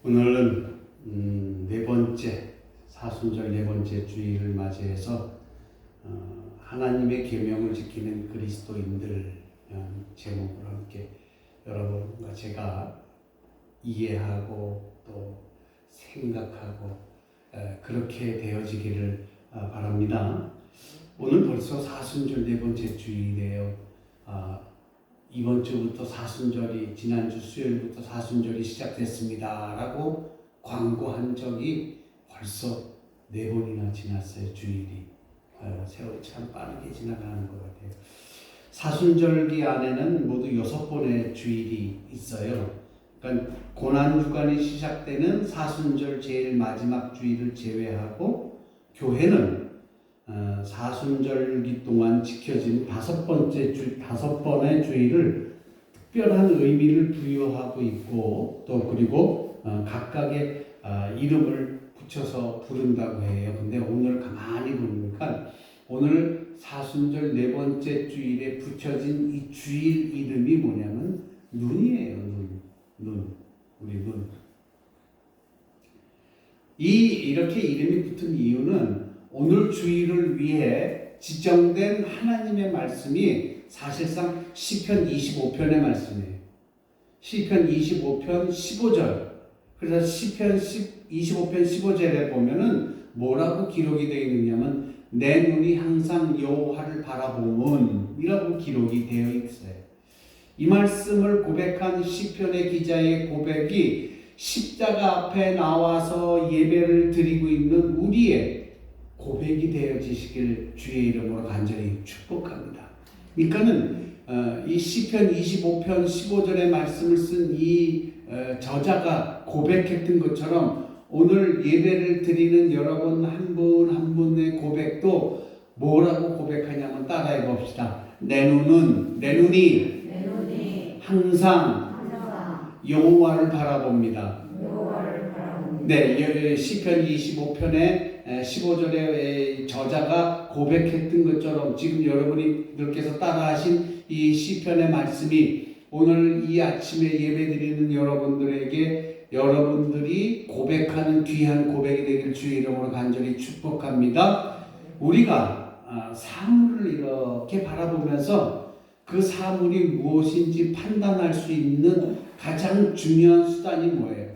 오늘은 네 번째 사순절 네 번째 주일을 맞이해서 하나님의 계명을 지키는 그리스도인들 제목으로 함께 여러분과 제가 이해하고 또 생각하고 그렇게 되어지기를 바랍니다. 오늘 벌써 사순절 네 번째 주일이에요. 이번 주부터 사순절이 지난주 수요일부터 사순절이 시작됐습니다 라고 광고한 적이 벌써 네 번이나 지났어요. 주일이 세월이 참 빠르게 지나가는 것 같아요. 사순절기 안에는 모두 6번의 주일이 있어요. 그러니까 고난주간이 시작되는 사순절 제일 마지막 주일을 제외하고 교회는 사순절기 동안 지켜진 다섯 번의 주일을 특별한 의미를 부여하고 있고 또 그리고 각각의 이름을 붙여서 부른다고 해요. 근데 오늘 가만히 보니까 오늘 사순절 네 번째 주일에 붙여진 이 주일 이름이 뭐냐면 눈이에요. 눈. 우리 눈. 이렇게 이름이 붙은 이유는 오늘 주일을 위해 지정된 하나님의 말씀이 사실상 시편 25편의 말씀이에요. 시편 25편 15절. 그래서 시편 25편 15절에 보면은 뭐라고 기록이 되어 있느냐면 내 눈이 항상 여호와를 바라보면 이라고 기록이 되어 있어요. 이 말씀을 고백한 시편의 기자의 고백이 십자가 앞에 나와서 예배를 드리고 있는 우리의 고백이 되어지시길 주의 이름으로 간절히 축복합니다. 그러니까는 이 시편 25편 15절의 말씀을 쓴 이 저자가 고백했던 것처럼 오늘 예배를 드리는 여러분 한 분 한 분의 고백도 뭐라고 고백하냐면 따라해 봅시다. 내 눈이 항상 여호와를 바라봅니다. 네, 시편 25편의 15절의 저자가 고백했던 것처럼 지금 여러분들께서 따라하신 이 시편의 말씀이 오늘 이 아침에 예배드리는 여러분들에게 여러분들이 고백하는 귀한 고백이 되길 주의 이름으로 간절히 축복합니다. 우리가 사물을 이렇게 바라보면서 그 사물이 무엇인지 판단할 수 있는 가장 중요한 수단이 뭐예요?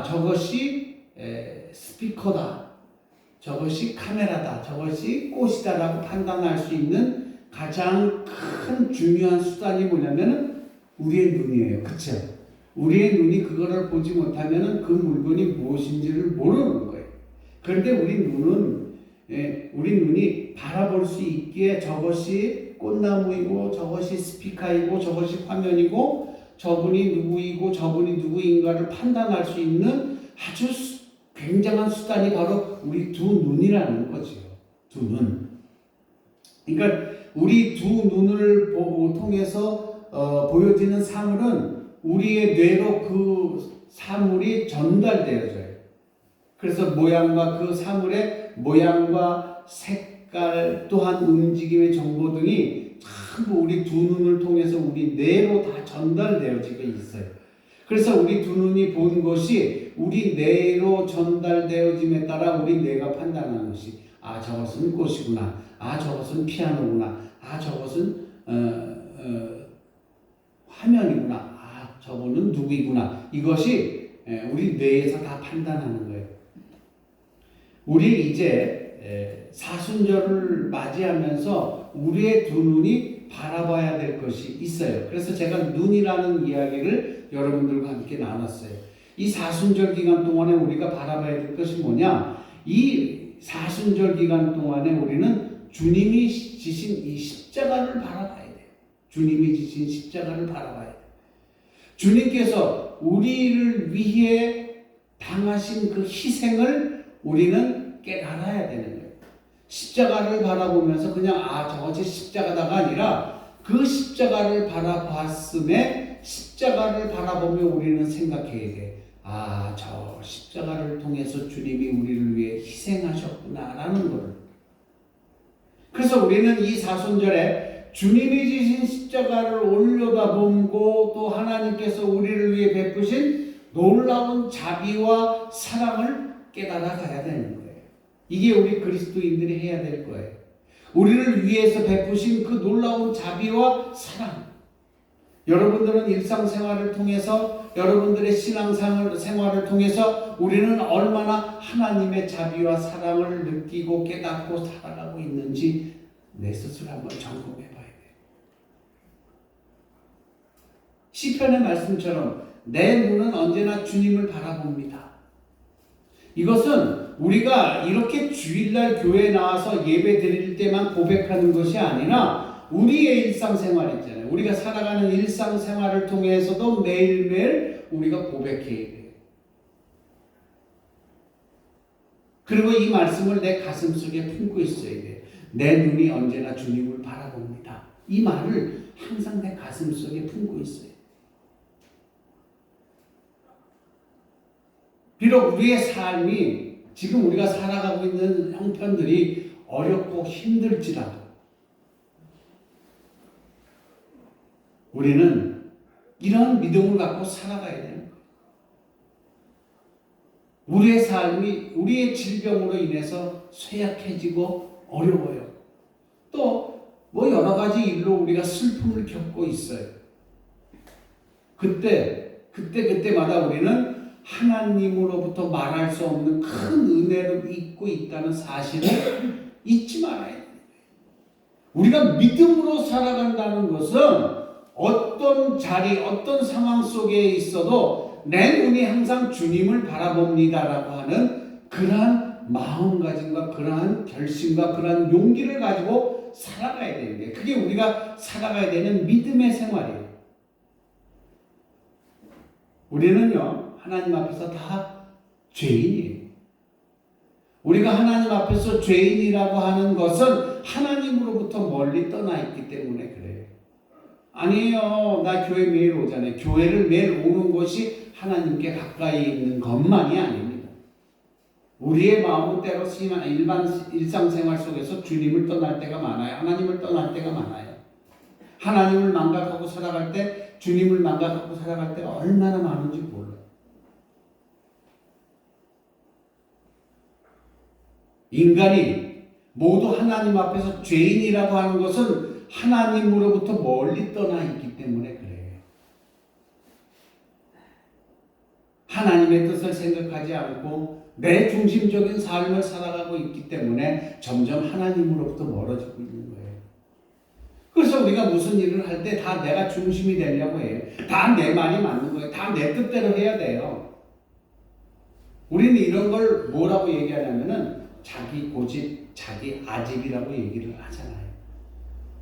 저것이 스피커다. 저것이 카메라다. 저것이 꽃이다라고 판단할 수 있는 가장 큰 중요한 수단이 뭐냐면은 우리의 눈이에요. 그쵸? 우리의 눈이 그거를 보지 못하면은 그 물건이 무엇인지를 모르는 거예요. 그런데 우리 눈이 바라볼 수 있기에 저것이 꽃나무이고 저것이 스피커이고 저것이 화면이고 저분이 누구이고 저분이 누구인가를 판단할 수 있는 아주 굉장한 수단이 바로 우리 두 눈이라는 거죠. 두 눈. 그러니까 우리 두 눈을 통해서 보여지는 사물은 우리의 뇌로 그 사물이 전달되어져요. 그래서 그 사물의 모양과 색깔 또한 움직임의 정보 등이 전부 우리 두 눈을 통해서 우리 뇌로 다 전달되어지고 있어요. 그래서 우리 두 눈이 본 것이 우리 뇌로 전달되어짐에 따라 우리 뇌가 판단하는 것이 저것은 꽃이구나. 저것은 피아노구나. 저것은 화면이구나. 저분은 누구이구나. 이것이 우리 뇌에서 다 판단하는 거예요. 우리 이제 사순절을 맞이하면서 우리의 두 눈이 바라봐야 될 것이 있어요. 그래서 제가 눈이라는 이야기를 여러분들과 함께 나눴어요. 이 사순절 기간 동안에 우리가 바라봐야 될 것이 뭐냐? 이 사순절 기간 동안에 우리는 주님이 지신 이 십자가를 바라봐야 돼요. 주님이 지신 십자가를 바라봐야 돼요. 주님께서 우리를 위해 당하신 그 희생을 우리는 깨달아야 되는 거예요. 십자가를 바라보면서 그냥 저것이 십자가다가 아니라 그 십자가를 바라봤음에 십자가를 바라보며 우리는 생각해야 돼. 저 십자가를 통해서 주님이 우리를 위해 희생하셨구나 라는 거를. 그래서 우리는 이 사순절에 주님이 지신 십자가를 올려다보고 또 하나님께서 우리를 위해 베푸신 놀라운 자비와 사랑을 깨달아 가야 되는 거예요. 이게 우리 그리스도인들이 해야 될 거예요. 우리를 위해서 베푸신 그 놀라운 자비와 사랑. 여러분들은 일상생활을 통해서, 여러분들의 신앙생활을 통해서 우리는 얼마나 하나님의 자비와 사랑을 느끼고 깨닫고 살아가고 있는지 내 스스로 한번 점검해 봐야 돼요. 시편의 말씀처럼 내 눈은 언제나 주님을 바라봅니다. 이것은 우리가 이렇게 주일날 교회에 나와서 예배 드릴 때만 고백하는 것이 아니라 우리의 일상생활 있잖아요. 우리가 살아가는 일상생활을 통해서도 매일매일 우리가 고백해야 돼요. 그리고 이 말씀을 내 가슴속에 품고 있어야 돼요. 내 눈이 언제나 주님을 바라봅니다. 이 말을 항상 내 가슴속에 품고 있어요. 비록 우리의 삶이 지금 우리가 살아가고 있는 형편들이 어렵고 힘들지라도 우리는 이런 믿음을 갖고 살아가야 되는 거예요. 우리의 삶이 우리의 질병으로 인해서 쇠약해지고 어려워요. 또 뭐 여러 가지 일로 우리가 슬픔을 겪고 있어요. 그때마다 우리는 하나님으로부터 말할 수 없는 큰 은혜를 잊고 있다는 사실을 잊지 말아야 돼요. 우리가 믿음으로 살아간다는 것은 어떤 자리, 어떤 상황 속에 있어도 내 눈이 항상 주님을 바라봅니다라고 하는 그러한 마음가짐과 그러한 결심과 그러한 용기를 가지고 살아가야 되는 거예요. 그게 우리가 살아가야 되는 믿음의 생활이에요. 우리는요, 하나님 앞에서 다 죄인이에요. 우리가 하나님 앞에서 죄인이라고 하는 것은 하나님으로부터 멀리 떠나 있기 때문에 그래요. 아니에요. 나 교회 매일 오잖아요. 교회를 매일 오는 것이 하나님께 가까이 있는 것만이 아닙니다. 우리의 마음은 때로 일반 일상생활 속에서 주님을 떠날 때가 많아요. 하나님을 떠날 때가 많아요. 하나님을 망각하고 살아갈 때, 주님을 망각하고 살아갈 때가 얼마나 많은지 몰라요. 인간이 모두 하나님 앞에서 죄인이라고 하는 것은 하나님으로부터 멀리 떠나 있기 때문에 그래요. 하나님의 뜻을 생각하지 않고 내 중심적인 삶을 살아가고 있기 때문에 점점 하나님으로부터 멀어지고 있는 거예요. 그래서 우리가 무슨 일을 할 때 다 내가 중심이 되려고 해요. 다 내 말이 맞는 거예요. 다 내 뜻대로 해야 돼요. 우리는 이런 걸 뭐라고 얘기하냐면은 자기 고집, 자기 아집이라고 얘기를 하잖아요.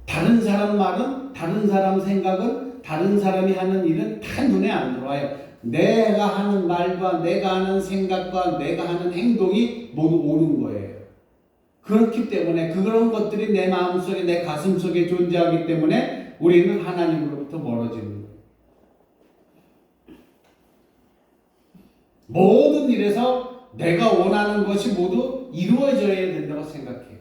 다른 사람 말은, 다른 사람 생각은, 다른 사람이 하는 일은 다 눈에 안 들어와요. 내가 하는 말과 내가 하는 생각과 내가 하는 행동이 모두 옳은 거예요. 그렇기 때문에 그런 것들이 내 마음속에, 내 가슴속에 존재하기 때문에 우리는 하나님으로부터 멀어지는 거예요. 모든 일에서 내가 원하는 것이 모두 이루어져야 된다고 생각해요.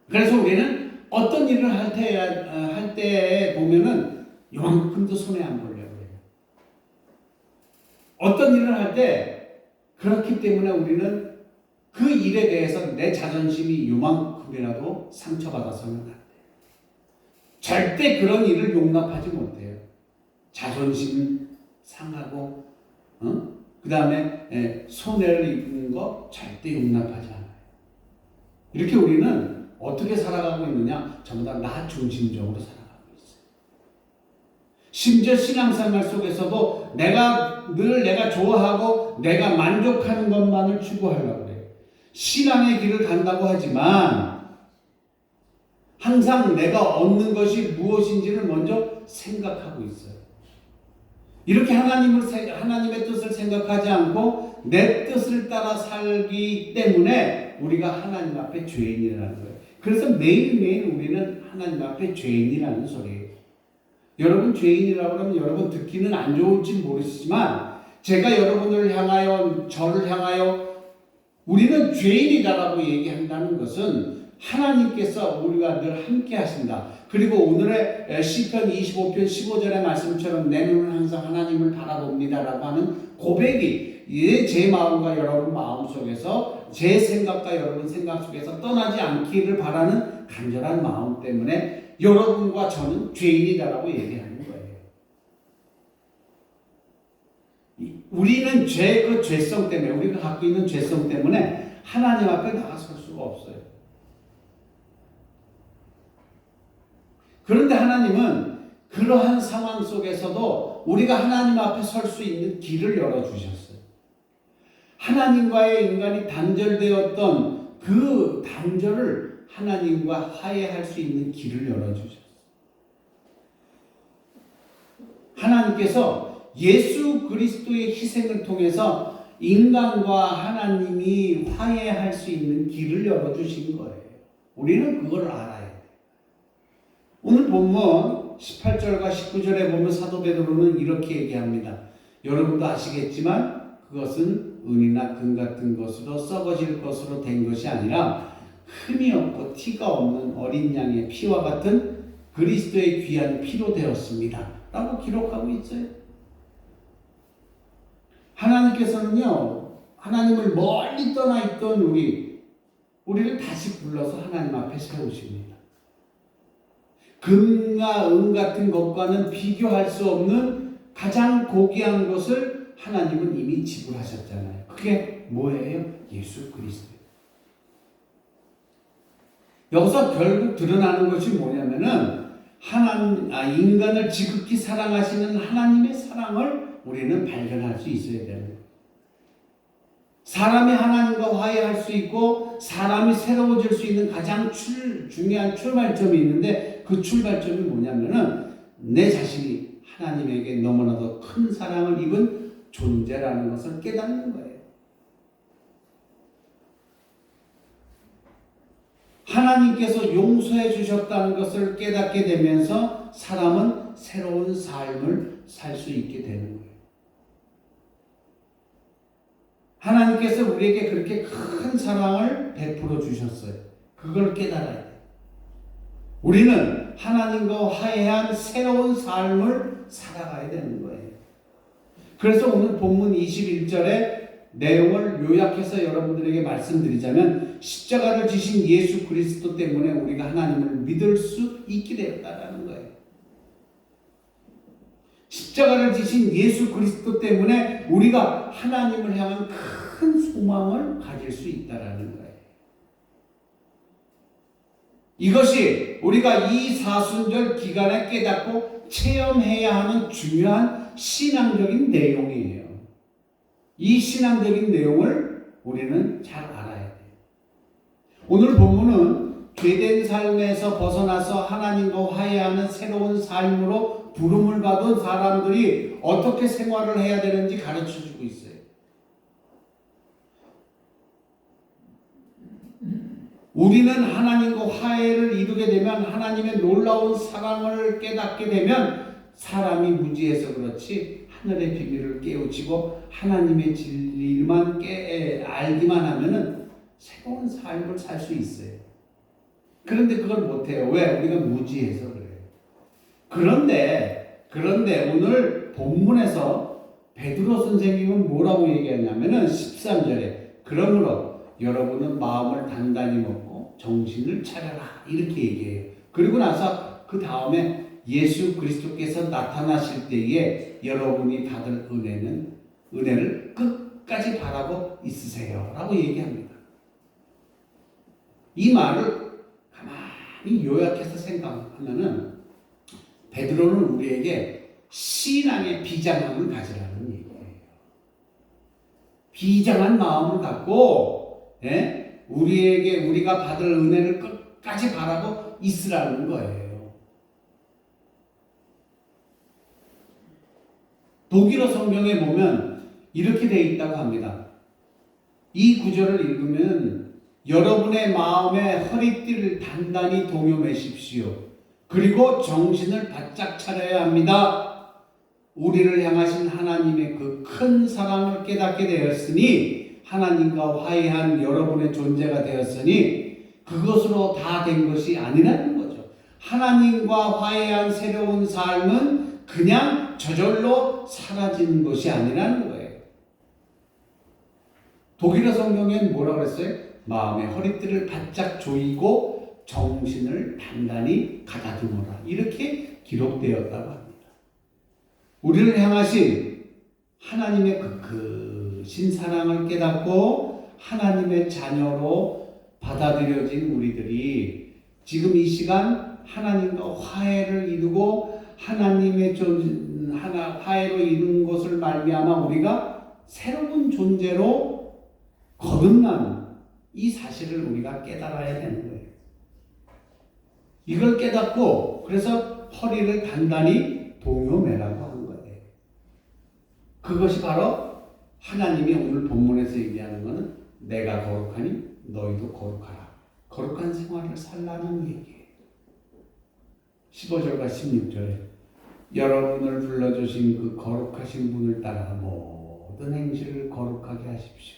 그래서 우리는 어떤 일을 할 때 보면은 요만큼도 손에 안 보려고 해요. 어떤 일을 할 때 그렇기 때문에 우리는 그 일에 대해서 내 자존심이 요만큼이라도 상처받아서는 안 돼요. 절대 그런 일을 용납하지 못해요. 자존심 상하고, 그 다음에 손해를 입는 거 절대 용납하지 않아요. 이렇게 우리는 어떻게 살아가고 있느냐? 전부 다 나 중심적으로 살아가고 있어요. 심지어 신앙생활 속에서도 내가 좋아하고 내가 만족하는 것만을 추구하려고 해요. 신앙의 길을 간다고 하지만 항상 내가 얻는 것이 무엇인지를 먼저 생각하고 있어요. 이렇게 하나님의 뜻을 생각하지 않고 내 뜻을 따라 살기 때문에 우리가 하나님 앞에 죄인이라는 거예요. 그래서 매일매일 우리는 하나님 앞에 죄인이라는 소리예요. 여러분 죄인이라고 하면 여러분 듣기는 안 좋을지 모르시지만 제가 여러분을 향하여, 저를 향하여 우리는 죄인이다라고 얘기한다는 것은 하나님께서 우리와 늘 함께 하신다. 그리고 오늘의 시편 25편 15절의 말씀처럼 내 눈은 항상 하나님을 바라봅니다라고 하는 고백이 제 마음과 여러분 마음 속에서, 제 생각과 여러분 생각 속에서 떠나지 않기를 바라는 간절한 마음 때문에 여러분과 저는 죄인이다라고 얘기하는 거예요. 우리는 그 죄성 때문에, 우리가 갖고 있는 죄성 때문에 하나님 앞에 나가설 수가 없어요. 그런데 하나님은 그러한 상황 속에서도 우리가 하나님 앞에 설 수 있는 길을 열어주셨어요. 하나님과의 인간이 단절되었던 그 단절을 하나님과 화해할 수 있는 길을 열어주셨어요. 하나님께서 예수 그리스도의 희생을 통해서 인간과 하나님이 화해할 수 있는 길을 열어주신 거예요. 우리는 그걸 알아야 돼요. 오늘 본문 18절과 19절에 보면 사도 베드로는 이렇게 얘기합니다. 여러분도 아시겠지만 그것은 은이나 금 같은 것으로 썩어질 것으로 된 것이 아니라 흠이 없고 티가 없는 어린 양의 피와 같은 그리스도의 귀한 피로 되었습니다 라고 기록하고 있어요. 하나님께서는요, 하나님을 멀리 떠나 있던 우리를 다시 불러서 하나님 앞에 세우십니다. 금과 은 같은 것과는 비교할 수 없는 가장 고귀한 것을 하나님은 이미 지불하셨잖아요. 그게 뭐예요? 예수 그리스도. 여기서 결국 드러나는 것이 뭐냐면은 인간을 지극히 사랑하시는 하나님의 사랑을 우리는 발견할 수 있어야 되는 거예요. 사람이 하나님과 화해할 수 있고 사람이 새로워질 수 있는 가장 중요한 출발점이 있는데, 그 출발점이 뭐냐면은 내 자신이 하나님에게 너무나도 큰 사랑을 입은 존재라는 것을 깨닫는 거예요. 하나님께서 용서해 주셨다는 것을 깨닫게 되면서 사람은 새로운 삶을 살 수 있게 되는 거예요. 하나님께서 우리에게 그렇게 큰 사랑을 베풀어 주셨어요. 그걸 깨달아야 돼요. 우리는 하나님과 화해한 새로운 삶을 살아가야 되는 거예요. 그래서 오늘 본문 21절의 내용을 요약해서 여러분들에게 말씀드리자면, 십자가를 지신 예수 그리스도 때문에 우리가 하나님을 믿을 수 있게 되었다는 거예요. 십자가를 지신 예수 그리스도 때문에 우리가 하나님을 향한 큰 소망을 가질 수 있다는 거예요. 이것이 우리가 이 사순절 기간에 깨닫고 체험해야 하는 중요한 신앙적인 내용이에요. 이 신앙적인 내용을 우리는 잘 알아야 돼요. 오늘 본문은 죄된 삶에서 벗어나서 하나님과 화해하는 새로운 삶으로 부름을 받은 사람들이 어떻게 생활을 해야 되는지 가르쳐주고 있어요. 우리는 하나님과 화해를 이루게 되면, 하나님의 놀라운 사랑을 깨닫게 되면 사람이 무지해서 그렇지 하늘의 비밀을 깨우치고 하나님의 진리만 알기만 하면은 새로운 삶을 살 수 있어요. 그런데 그걸 못해요. 왜? 우리가 무지해서 그래요. 그런데 오늘 본문에서 베드로 선생님은 뭐라고 얘기했냐면은 13절에 그러므로 여러분은 마음을 단단히 먹고 정신을 차려라 이렇게 얘기해요. 그리고 나서 그 다음에 예수 그리스도께서 나타나실 때에 여러분이 받을 은혜를 끝까지 바라고 있으세요 라고 얘기합니다. 이 말을 가만히 요약해서 생각하면은 베드로는 우리에게 신앙의 비장함을 가지라는 얘기예요. 비장한 마음을 갖고 우리가 받을 은혜를 끝까지 바라고 있으라는 거예요. 독일어 성경에 보면 이렇게 되어 있다고 합니다. 이 구절을 읽으면 여러분의 마음에 허리띠를 단단히 동여매십시오. 그리고 정신을 바짝 차려야 합니다. 우리를 향하신 하나님의 그 큰 사랑을 깨닫게 되었으니, 하나님과 화해한 여러분의 존재가 되었으니, 그것으로 다 된 것이 아니라는 거죠. 하나님과 화해한 새로운 삶은 그냥 저절로 사라지는 것이 아니라는 거예요. 독일어 성경에는 뭐라고 그랬어요? 마음의 허리띠를 바짝 조이고 정신을 단단히 가다듬어라. 이렇게 기록되었다고 합니다. 우리를 향하신 하나님의 크신 사랑을 깨닫고 하나님의 자녀로 받아들여진 우리들이 지금 이 시간 하나님과 화해를 이루고 하나님의 화해로 이루는 것을 말미암아 우리가 새로운 존재로 거듭난 이 사실을 우리가 깨달아야 되는 거예요. 이걸 깨닫고 그래서 허리를 단단히 동요매라고 하는 거예요. 그것이 바로 하나님이 오늘 본문에서 얘기하는 것은 내가 거룩하니 너희도 거룩하라. 거룩한 생활을 살라는 얘기예요. 15절과 16절에 여러분을 불러주신 그 거룩하신 분을 따라 모든 행실을 거룩하게 하십시오.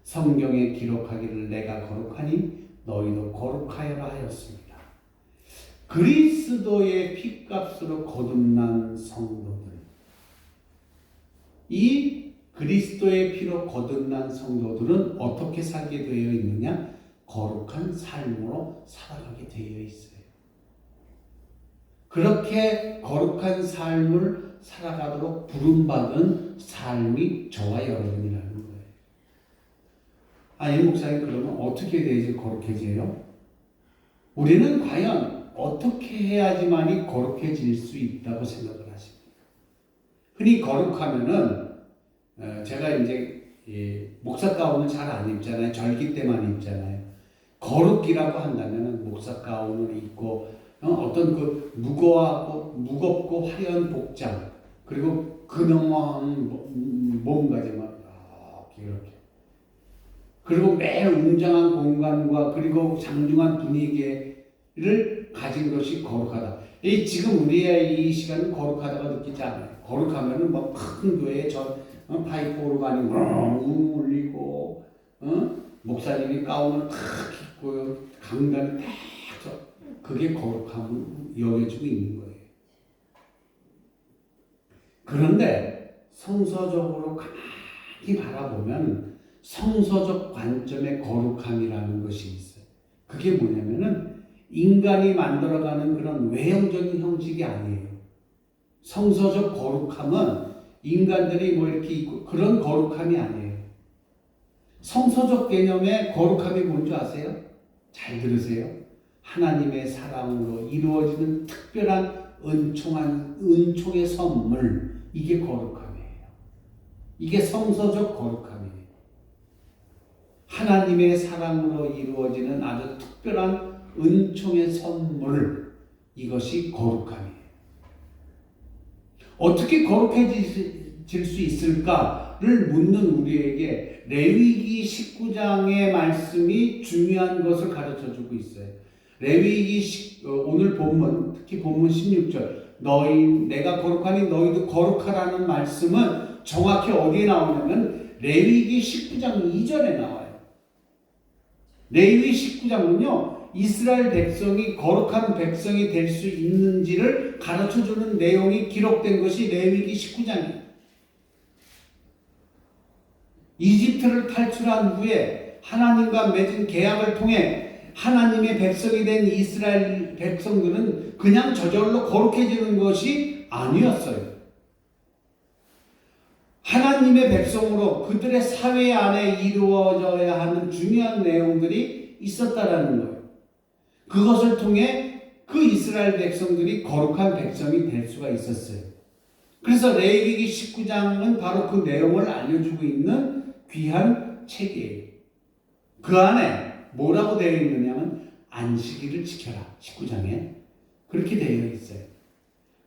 성경에 기록하기를 내가 거룩하니 너희도 거룩하여라 하였습니다. 그리스도의 피값으로 거듭난 성도들, 이 그리스도의 피로 거듭난 성도들은 어떻게 살게 되어 있느냐? 거룩한 삶으로 살아가게 되어 있어요. 그렇게 거룩한 삶을 살아가도록 부름받은 삶이 저와 여러분이라는 거예요. 이 목사님 그러면 어떻게 돼야지 거룩해져요? 우리는 과연 어떻게 해야지만이 거룩해질 수 있다고 생각을 하십니까? 흔히 거룩하면은 제가 이제 목사 가운을 잘 안 입잖아요. 절기 때만 입잖아요. 거룩이라고 한다면은 목사 가운을 입고 어떤 그 무겁고 화려한 복장 그리고 근엄한 몸가짐을 이렇게 그리고 매우 웅장한 공간과 그리고 장중한 분위기를 가진 것이 거룩하다. 지금 우리의 이 시간은 거룩하다고 느끼지 않아요. 거룩하면은 뭐 큰 교회에 파이프 오르간이 울리고 목사님이 가운을 탁 입고 강단을 탁 그게 거룩함을 여겨지고 있는 거예요. 그런데 성서적으로 가만히 바라보면 성서적 관점의 거룩함이라는 것이 있어요. 그게 뭐냐면은 인간이 만들어가는 그런 외형적인 형식이 아니에요. 성서적 거룩함은 인간들이 뭐 이렇게 있고 그런 거룩함이 아니에요. 성서적 개념의 거룩함이 뭔지 아세요? 잘 들으세요. 하나님의 사랑으로 이루어지는 특별한 은총의 선물, 이게 거룩함이에요. 이게 성서적 거룩함이에요. 하나님의 사랑으로 이루어지는 아주 특별한 은총의 선물, 이것이 거룩함이에요. 어떻게 거룩해질 수 있을까를 묻는 우리에게 레위기 19장의 말씀이 중요한 것을 가르쳐주고 있어요. 레위기 오늘 본문, 특히 본문 16절 내가 거룩하니 너희도 거룩하라는 말씀은 정확히 어디에 나오냐면 레위기 19장 2절에 나와요. 레위기 19장은요 이스라엘 백성이 거룩한 백성이 될 수 있는지를 가르쳐주는 내용이 기록된 것이 레위기 19장이에요. 이집트를 탈출한 후에 하나님과 맺은 계약을 통해 하나님의 백성이 된 이스라엘 백성들은 그냥 저절로 거룩해지는 것이 아니었어요. 하나님의 백성으로 그들의 사회 안에 이루어져야 하는 중요한 내용들이 있었다라는 거예요. 그것을 통해 그 이스라엘 백성들이 거룩한 백성이 될 수가 있었어요. 그래서 레위기 19장은 바로 그 내용을 알려주고 있는 귀한 책이에요. 그 안에 뭐라고 되어 있느냐면 안식일을 지켜라. 19장에 그렇게 되어 있어요.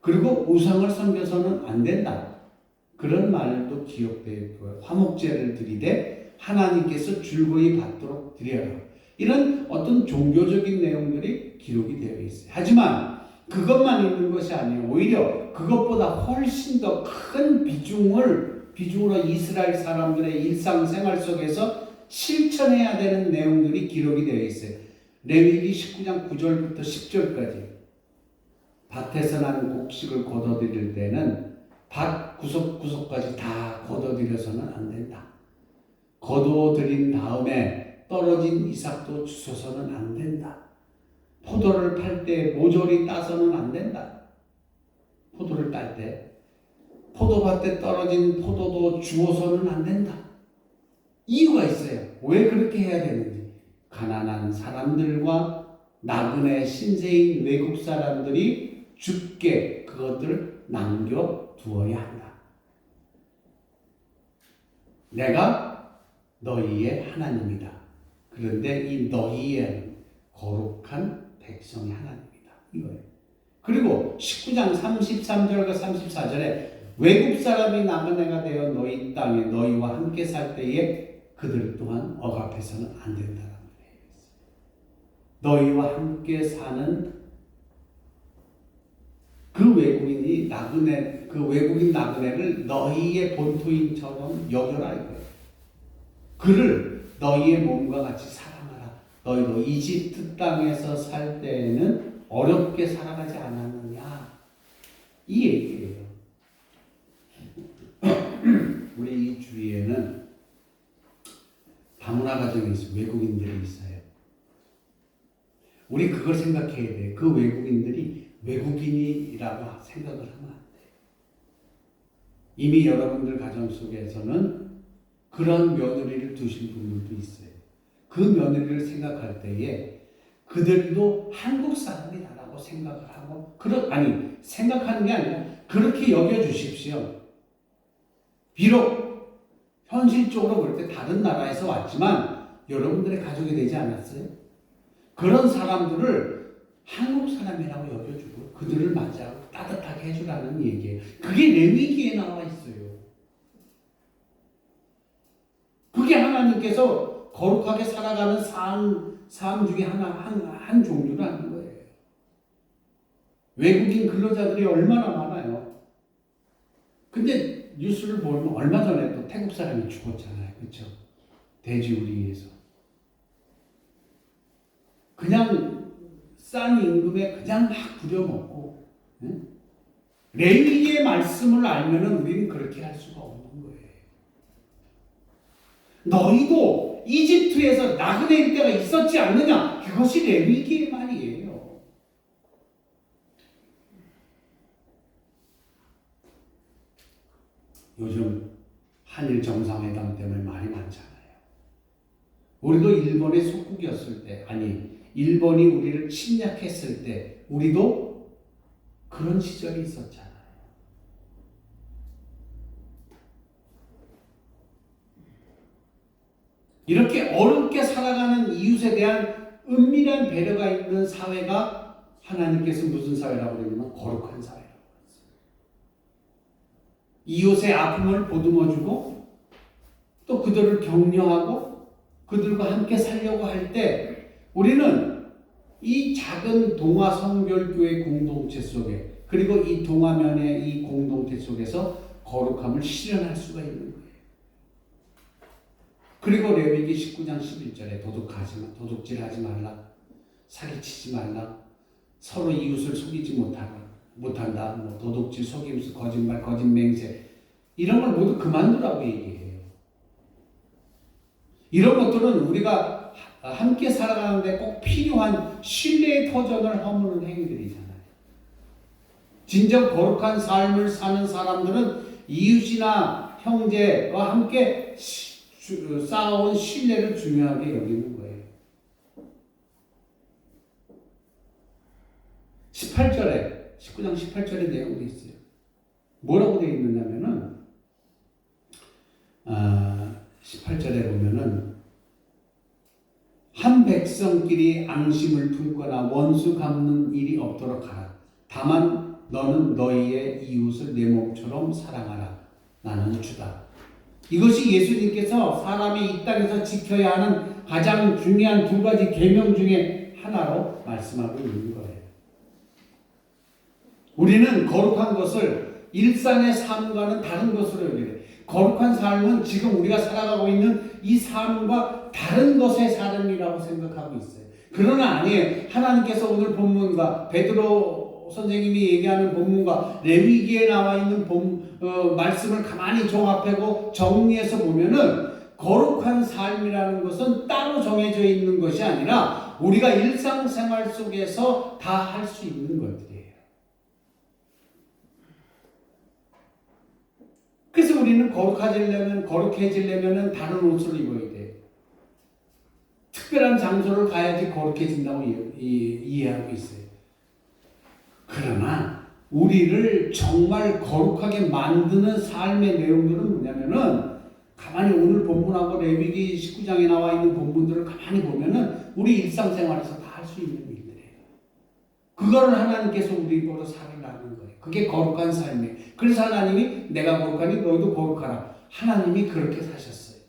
그리고 우상을 섬겨서는 안 된다. 그런 말도 기록되어 있고요. 화목제를 드리되 하나님께서 줄거이 받도록 드려라. 이런 어떤 종교적인 내용들이 기록이 되어 있어요. 하지만 그것만 있는 것이 아니에요. 오히려 그것보다 훨씬 더 큰 비중으로 이스라엘 사람들의 일상생활 속에서 실천해야 되는 내용들이 기록이 되어 있어요. 레위기 19장 9절부터 10절까지 밭에서 난 곡식을 거둬들일 때는 밭 구석구석까지 다 거둬들여서는 안 된다. 거두어들인 다음에 떨어진 이삭도 주워서는 안 된다. 포도를 팔 때 모조리 따서는 안 된다. 포도를 딸 때 포도밭에 떨어진 포도도 주워서는 안 된다. 이유가 있어요. 왜 그렇게 해야 되는지. 가난한 사람들과 나그네 신세인 외국 사람들이 죽게 그것들을 남겨두어야 한다. 내가 너희의 하나님이다. 그런데 이 너희의 거룩한 백성의 하나님이다. 이거예요. 그리고 19장 33절과 34절에 외국 사람이 나그네가 되어 너희 땅에 너희와 함께 살 때에 그들 또한 억압해서는 안 된다는 거예요. 너희와 함께 사는 그 외국인이 그 외국인 나그네를 너희의 본토인처럼 여겨라 이거예요. 그를 너희의 몸과 같이 사랑하라. 너희도 이집트 땅에서 살 때에는 어렵게 살아가지 않았느냐. 이 얘기예요. 우리 이 주위에는 다문화 가정이 있어요. 외국인들이 있어요. 우리 그걸 생각해야 돼. 그 외국인들이 외국인이라고 생각을 하면 안 돼. 이미 여러분들 가정 속에서는 그런 며느리를 두신 분들도 있어요. 그 며느리를 생각할 때에 그들도 한국 사람이다라고 생각을 하고, 생각하는 게 아니라 그렇게 여겨주십시오. 비록 현실적으로 볼 때 다른 나라에서 왔지만 여러분들의 가족이 되지 않았어요? 그런 사람들을 한국 사람이라고 여겨주고 그들을 맞이하고 따뜻하게 해주라는 얘기예요. 그게 레위기에 나와 있어요. 그게 하나님께서 거룩하게 살아가는 삶 중에 한 종류라는 거예요. 외국인 근로자들이 얼마나 많아요. 근데 뉴스를 보면 얼마 전에 또 태국 사람이 죽었잖아요. 그렇죠? 돼지우리에서. 그냥 싼 임금에 그냥 막 부려먹고, 응? 레위기의 말씀을 알면은 우리는 그렇게 할 수가 없는 거예요. 너희도 이집트에서 나그네일 때가 있었지 않느냐? 그것이 레위기의 말이에요. 요즘 한일 정상회담 때문에 말이 많잖아요. 우리도 일본의 속국이었을 때, 일본이 우리를 침략했을 때 우리도 그런 시절이 있었잖아요. 이렇게 어렵게 살아가는 이웃에 대한 은밀한 배려가 있는 사회가 하나님께서 무슨 사회라고 그러냐면 거룩한 사회라고 그랬어요. 이웃의 아픔을 보듬어주고 또 그들을 격려하고 그들과 함께 살려고 할 때 우리는 이 작은 동화 성결교회 공동체 속에, 그리고 이 동화면의 이 공동체 속에서 거룩함을 실현할 수가 있는 거예요. 그리고 레위기 19장 11절에 도둑질하지 말라, 사기치지 말라, 서로 이웃을 속이지 못한다, 도둑질, 속임수, 거짓말, 거짓맹세, 이런 걸 모두 그만두라고 얘기해요. 이런 것들은 우리가 함께 살아가는데 꼭 필요한 신뢰의 터전을 허무는 행위들이잖아요. 진정 거룩한 삶을 사는 사람들은 이웃이나 형제와 함께 쌓아온 신뢰를 중요하게 여기는 거예요. 19장 18절에 내용도 있어요. 뭐라고 되어 있느냐면은 18절에 보면은 한 백성끼리 앙심을 품거나 원수 갚는 일이 없도록 하라. 다만 너는 너희의 이웃을 내 몸처럼 사랑하라. 나는 주다. 이것이 예수님께서 사람이 이 땅에서 지켜야 하는 가장 중요한 두 가지 계명 중에 하나로 말씀하고 있는 거예요. 우리는 거룩한 것을 일상의 삶과는 다른 것으로 여겨야 돼요. 거룩한 삶은 지금 우리가 살아가고 있는 이 삶과 다른 것의 삶이라고 생각하고 있어요. 그러나 아니에요. 하나님께서 오늘 본문과 베드로 선생님이 얘기하는 본문과 레위기에 나와 있는 말씀을 가만히 종합하고 정리해서 보면은 거룩한 삶이라는 것은 따로 정해져 있는 것이 아니라 우리가 일상생활 속에서 다 할 수 있는 것들이에요. 그래서 우리는 거룩해지려면 다른 옷을 입어야 돼요. 특별한 장소를 가야지 거룩해진다고 이해하고 있어요. 그러나 우리를 정말 거룩하게 만드는 삶의 내용들은 뭐냐면은 가만히 오늘 본문하고 레위기 19장에 나와 있는 본문들을 가만히 보면은 우리 일상생활에서 다 할 수 있는 일들이에요. 그거를 하나님께서 우리보러 살아나는 거예요. 그게 거룩한 삶이에요. 그래서 하나님이 내가 거룩하니 너희도 거룩하라. 하나님이 그렇게 사셨어요.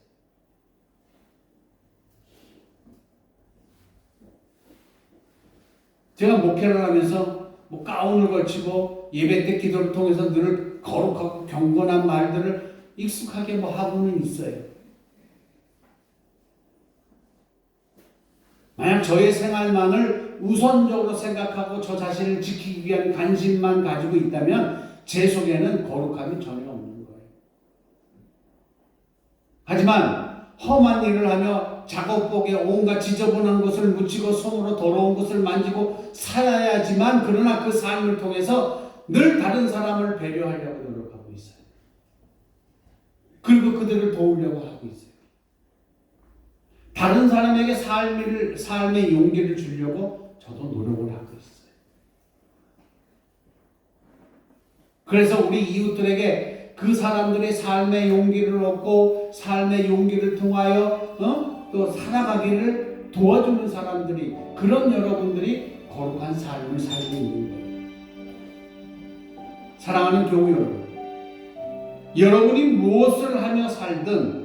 제가 목회를 하면서 가운을 걸치고 예배 때 기도를 통해서 늘 거룩하고 경건한 말들을 익숙하게 하고는 있어요. 만약 저의 생활만을 우선적으로 생각하고 저 자신을 지키기 위한 관심만 가지고 있다면 제 속에는 거룩함이 전혀 없는 거예요. 하지만 험한 일을 하며 작업복에 온갖 지저분한 것을 묻히고 손으로 더러운 것을 만지고 살아야지만 그러나 그 삶을 통해서 늘 다른 사람을 배려하려고 노력하고 있어요. 그리고 그들을 도우려고 하고 있어요. 다른 사람에게 삶의 용기를 주려고 저도 노력을 하고 있어요. 그래서 우리 이웃들에게 그 사람들의 삶의 용기를 얻고 삶의 용기를 통하여 또 살아가기를 도와주는 사람들이, 그런 여러분들이 거룩한 삶을 살고 있는 거예요. 사랑하는 교우 여러분, 여러분이 무엇을 하며 살든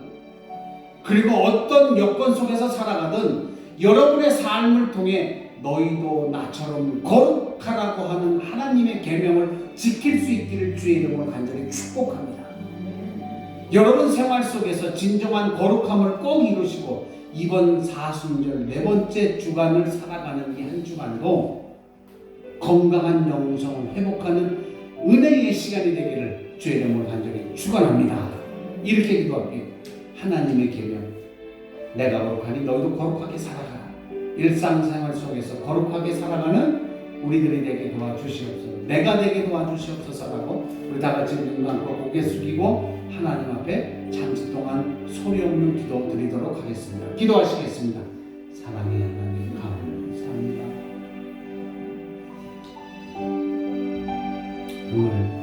그리고 어떤 여건 속에서 살아가든 여러분의 삶을 통해 너희도 나처럼 거룩하라고 하는 하나님의 계명을 지킬 수 있기를 주의 이름으로 간절히 축복합니다. 여러분 생활 속에서 진정한 거룩함을 꼭 이루시고 이번 사순절 4번째 주간을 살아가는 이 한 주간도 건강한 영성을 회복하는 은혜의 시간이 되기를 주의 이름으로 간절히 축원합니다. 이렇게 기도할게요. 하나님의 계명, 내가 거룩하니 너희도 거룩하게 살아가라. 일상생활 속에서 거룩하게 살아가는 우리들이 되게 도와주시옵소서. 내가 되게 도와주시옵소서라고 우리 다 같이 눈 감고 고개 숙이고 하나님 앞에 잠시 동안 소리 없는 기도 드리도록 하겠습니다. 기도하시겠습니다. 사랑의 하나님 감사합니다. 오늘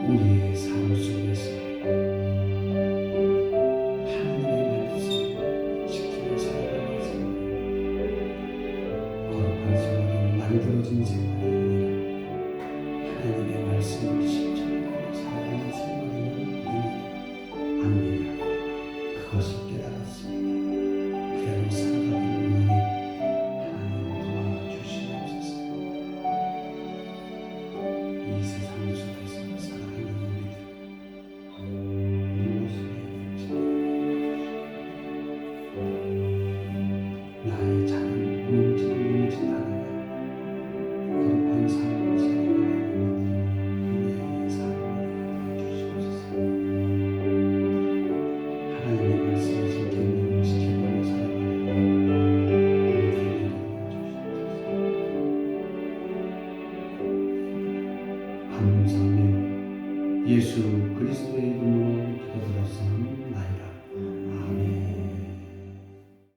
우리의 삶 속에서 하나님의 말씀 지키며 살아가면서 거룩한 생활은 만들어진 생활이 아니라 하나님의 말씀을 실천하며 살아가는 생활임을 우리는 압니다. 그것을 깨달았습니다. 그대로 살아가기를 원하니 하나님 도와주시옵소서. 이 세상 속에서 나의 작은 뭉칫뭉칫하는 거룩한 삶을 살아가는 우리의 삶을 주시옵소서. 하나님의 말씀하신 계명을 지켜가며 살아가는 우리에게 주시옵소서. 감사하며 예수 그리스도의 이름으로 기도드렸사옵나이다.